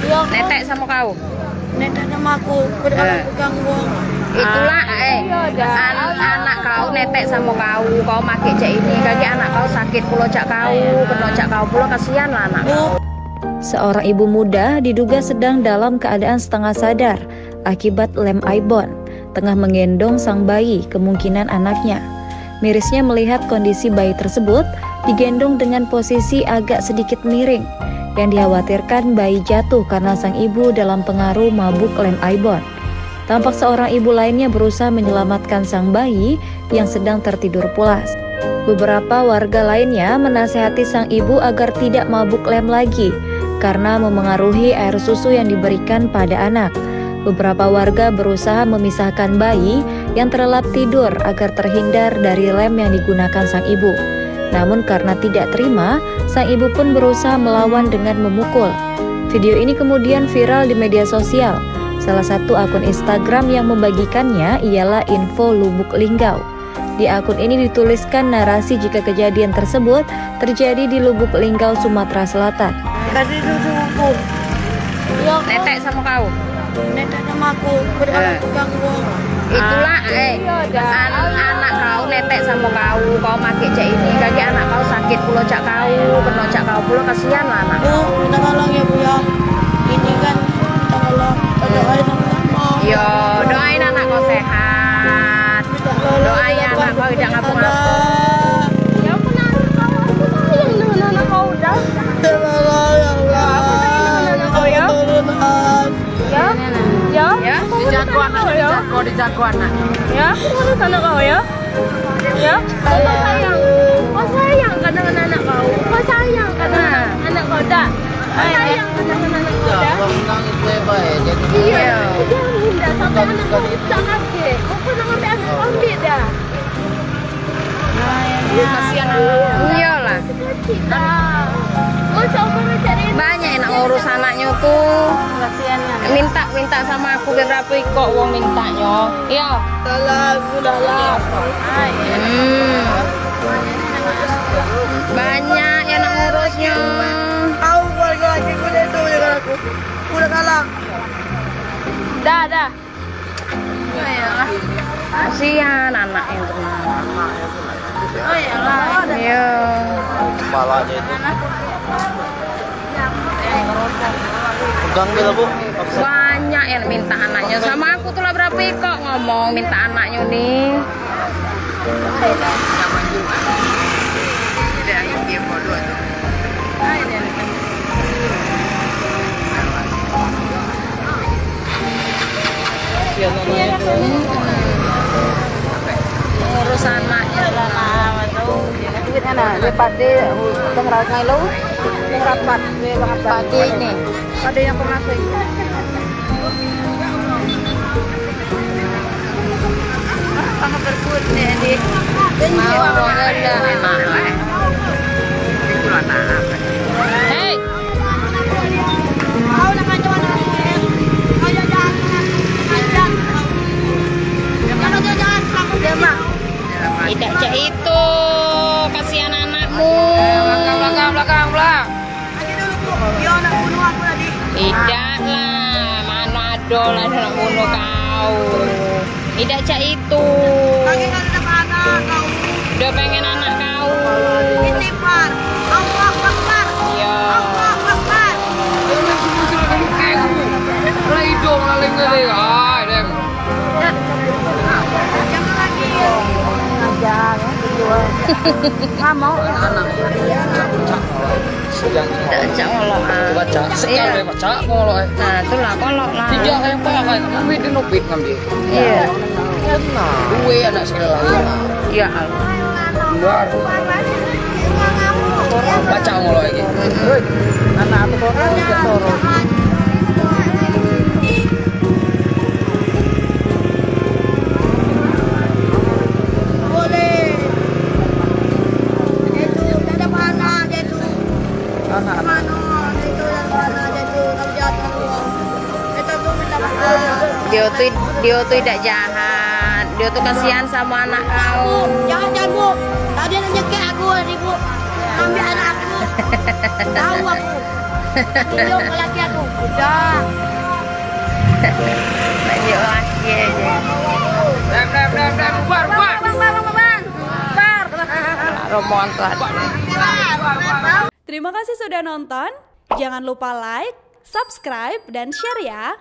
Iya. Netek sama kau. Netek sama aku. Berapa ganggu. Itulah anak kau netek sama kau make cek ini kaki anak kau sakit pulau cak kau pulau kasihan lah anak kau. Seorang ibu muda diduga sedang dalam keadaan setengah sadar akibat lem ibon, tengah menggendong sang bayi, kemungkinan anaknya. Mirisnya melihat kondisi bayi tersebut digendong dengan posisi agak sedikit miring, yang dikhawatirkan bayi jatuh karena sang ibu dalam pengaruh mabuk lem ibon. Tampak seorang ibu lainnya berusaha menyelamatkan sang bayi yang sedang tertidur pulas. Beberapa warga lainnya menasihati sang ibu agar tidak mabuk lem lagi karena memengaruhi air susu yang diberikan pada anak. Beberapa warga berusaha memisahkan bayi yang terlelap tidur agar terhindar dari lem yang digunakan sang ibu. Namun karena tidak terima, sang ibu pun berusaha melawan dengan memukul. Video ini kemudian viral di media sosial. Salah satu akun Instagram yang membagikannya ialah Info Lubuk Linggau. Di akun ini dituliskan narasi jika kejadian tersebut terjadi di Lubuk Linggau, Sumatera Selatan. Tadi duduk aku. Iya. Netek sama kau. Netek sama aku. Berapa ganggu. Itulah anak kau netek sama kau make cek ini kaki anak kau sakit pulau cak kau pulau kasihan lah anak kau. Minta tolong ya Bu ya. Ini kan minta tolong. Doain sama. Yo, doain anak kau sehat. Doain anak kau tidak ngapung-ngapung. Ya ampun anak kau, aku sayang dengan anak kau udah. Ya Allah, ya Allah. Aku sayang dengan anak kau ya. Ya. Ya, dijago anak. Ya, aku ngurus anak kau ya. Ya, kau sayang. Kau sayang kan dengan anak kau. Kau sayang kan dengan anak kau dah. Kau sayang kan dengan anak kau dah. Iya. Jangan bunda sampai anak kau tak kaget. Kau pernah ngambil anak kau ambil dah. Kasihan anak. Iyalah. Kita. Masa umur cari Banyak enak ngurus anaknya tuh. Minta sama aku berapa kok wong mintanya. Iya. Udahlah. Banyak yang nak ngurusnya. Tahu keluarga lagi gue itu dengan aku. Udah kalah. Dah. Iyalah. Kasihan anak yang tenang. Oh iyalah. Iya. Kepalanya itu. Pegang dia Bu. Banyak yang minta anaknya. Sama aku tuh lah berapa kok ngomong minta anaknya nih. Ngurus anaknya lah. Duit anak, dia pade tenggerak ngai lu. Rapat, dia banget Pagi ini. Pade yang pemakai. Apa berkut nih, Andi? Mau ada enak lah. Hei. Kau nak kacau anak kau jajan. Kalau jajan, aku dia mah. Tidak cek itu. Kasihan anakmu. Belakang. Lagi dulu Bu. Dia nak bunuh aku tadi. Tidak lah. Mana ada lah nak bunuh kau. Tidak cek itu. Lagi kan ada anak kau. Udah pengen anak kau. Istighfar. Allah Akbar. Iya. Allah Akbar. Jangan lagi. Ngajar, berjual. Nggak mau. Tidak cek ngolok. Coba cak, sekali Pak cak ngolok. Nah, itulah kolok lah. Tidak kayak pakai, ngambil di nopit ngambil. Iya. Dua anak sekali lagi. Iya. Luar. Baca ngolok lagi. Anak aku orang juga sorot. Boleh. Itu ada mana dia itu? Anak. Mana itu yang mana dia itu? Kamu jahat sama uang. Itu tuh minta maaf. Dia tuh tidak jahat. Dia tuh kasihan sama anak kau. Jangan Bu. Tadi ada nyekek aku tadi Bu. Ambil anak aku. Tahu aku. Tunjuk laki aku. Udah. Tunjuk laki aja. Bubar. Rombongan tuh. Terima kasih sudah nonton. Jangan lupa like, subscribe, dan share ya.